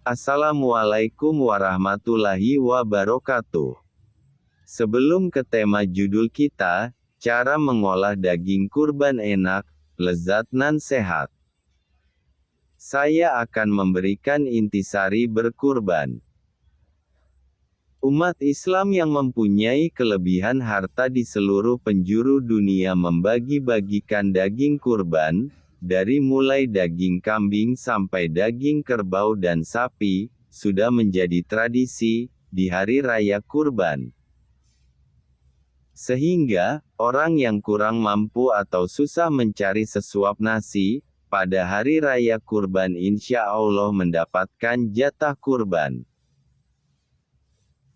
Assalamualaikum warahmatullahi wabarakatuh. Sebelum ke tema judul kita, cara mengolah daging kurban enak, lezat dan sehat. Saya akan memberikan intisari berkurban. Umat Islam yang mempunyai kelebihan harta di seluruh penjuru dunia membagi-bagikan daging kurban, dari mulai daging kambing sampai daging kerbau dan sapi, sudah menjadi tradisi, di hari raya kurban. Sehingga, orang yang kurang mampu atau susah mencari sesuap nasi, pada hari raya kurban insya Allah mendapatkan jatah kurban.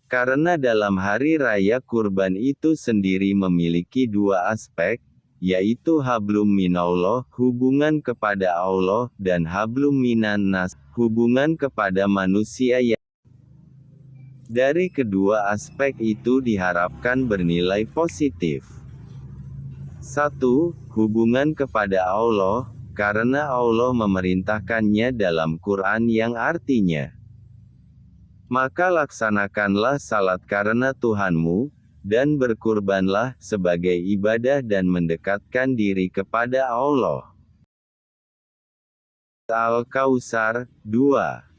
Karena dalam hari raya kurban itu sendiri memiliki dua aspek, yaitu hablum minallah, hubungan kepada Allah, dan hablum minan nas, hubungan kepada manusia yang. Dari kedua aspek itu diharapkan bernilai positif. 1. Hubungan kepada Allah, karena Allah memerintahkannya dalam Quran yang artinya, maka laksanakanlah salat karena Tuhanmu, dan berkurbanlah sebagai ibadah dan mendekatkan diri kepada Allah. Al-Kautsar, 2.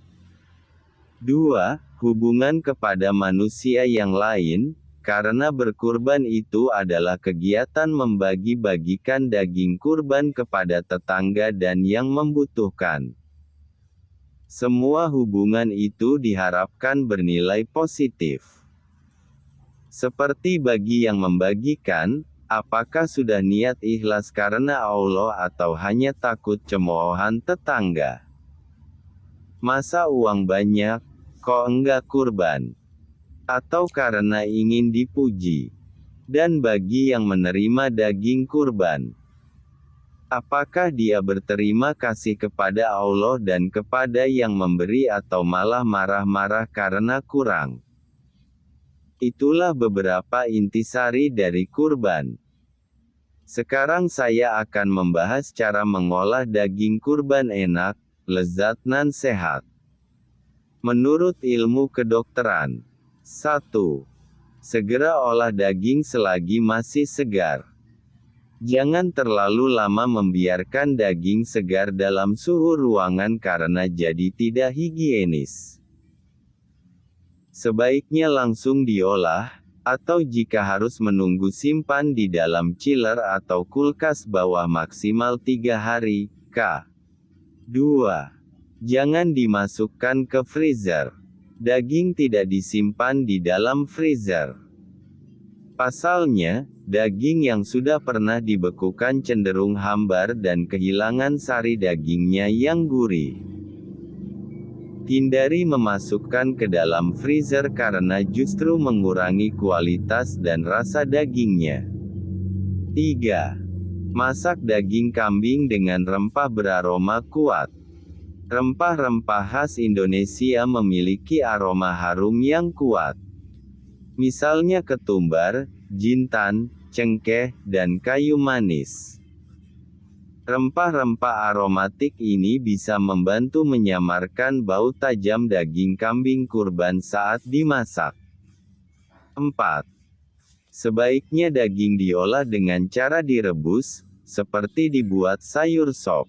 Hubungan kepada manusia yang lain, karena berkurban itu adalah kegiatan membagi-bagikan daging kurban kepada tetangga dan yang membutuhkan. Semua hubungan itu diharapkan bernilai positif. Seperti bagi yang membagikan, apakah sudah niat ikhlas karena Allah atau hanya takut cemoohan tetangga? Masa uang banyak, kok enggak kurban? Atau karena ingin dipuji? Dan bagi yang menerima daging kurban, apakah dia berterima kasih kepada Allah dan kepada yang memberi atau malah marah-marah karena kurang? Itulah beberapa intisari dari kurban. Sekarang saya akan membahas cara mengolah daging kurban enak, lezat dan sehat. Menurut ilmu kedokteran. 1. Segera olah daging selagi masih segar. Jangan terlalu lama membiarkan daging segar dalam suhu ruangan karena jadi tidak higienis. Sebaiknya langsung diolah, atau jika harus menunggu simpan di dalam chiller atau kulkas bawah maksimal 3 hari, k. 2. Jangan dimasukkan ke freezer. Daging tidak disimpan di dalam freezer. Pasalnya, daging yang sudah pernah dibekukan cenderung hambar dan kehilangan sari dagingnya yang gurih. Hindari memasukkan ke dalam freezer karena justru mengurangi kualitas dan rasa dagingnya. 3. Masak daging kambing dengan rempah beraroma kuat. Rempah-rempah khas Indonesia memiliki aroma harum yang kuat. Misalnya ketumbar, jintan, cengkeh, dan kayu manis. Rempah-rempah aromatik ini bisa membantu menyamarkan bau tajam daging kambing kurban saat dimasak. 4. Sebaiknya daging diolah dengan cara direbus, seperti dibuat sayur sop.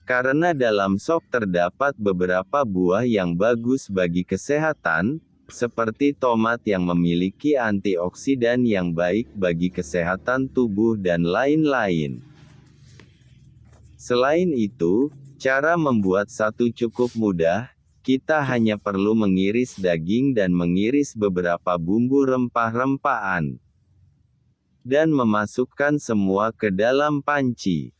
Karena dalam sop terdapat beberapa buah yang bagus bagi kesehatan, seperti tomat yang memiliki antioksidan yang baik bagi kesehatan tubuh dan lain-lain. Selain itu, cara membuat satu cukup mudah, kita hanya perlu mengiris daging dan mengiris beberapa bumbu rempah-rempahan. Dan memasukkan semua ke dalam panci.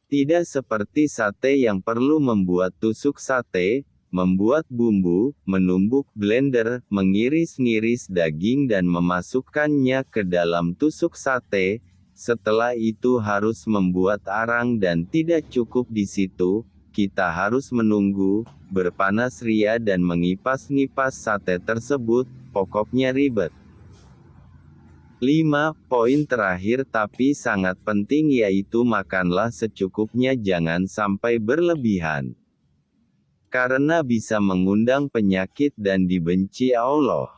Tidak seperti sate yang perlu membuat tusuk sate, membuat bumbu, menumbuk blender, mengiris-ngiris daging dan memasukkannya ke dalam tusuk sate. Setelah itu harus membuat arang dan tidak cukup di situ, kita harus menunggu, berpanas ria dan mengipas-ngipas sate tersebut, pokoknya ribet. 5. Poin terakhir tapi sangat penting yaitu makanlah secukupnya jangan sampai berlebihan. karena bisa mengundang penyakit dan dibenci Allah.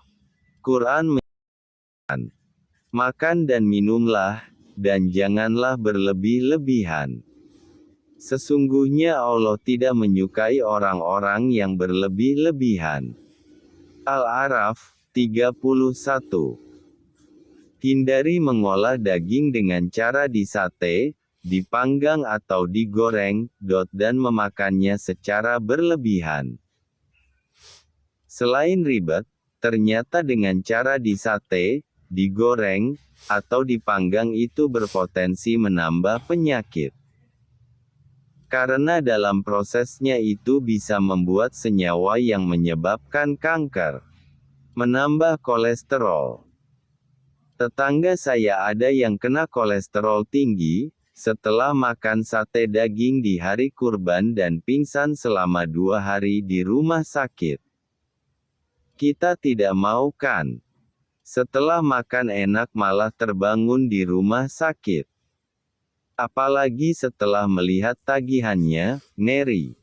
Quran menyatakan, makan dan minumlah, dan janganlah berlebih-lebihan. Sesungguhnya Allah tidak menyukai orang-orang yang berlebih-lebihan. Al-A'raf 31. Hindari mengolah daging dengan cara disate, dipanggang atau digoreng, dan memakannya secara berlebihan. Selain ribet, ternyata dengan cara disate, digoreng, atau dipanggang itu berpotensi menambah penyakit. Karena dalam prosesnya itu bisa membuat senyawa yang menyebabkan kanker. Menambah kolesterol. Tetangga saya ada yang kena kolesterol tinggi, setelah makan sate daging di hari kurban dan pingsan selama 2 hari di rumah sakit. Kita tidak mau kan? Setelah makan enak malah terbangun di rumah sakit. Apalagi setelah melihat tagihannya, ngeri.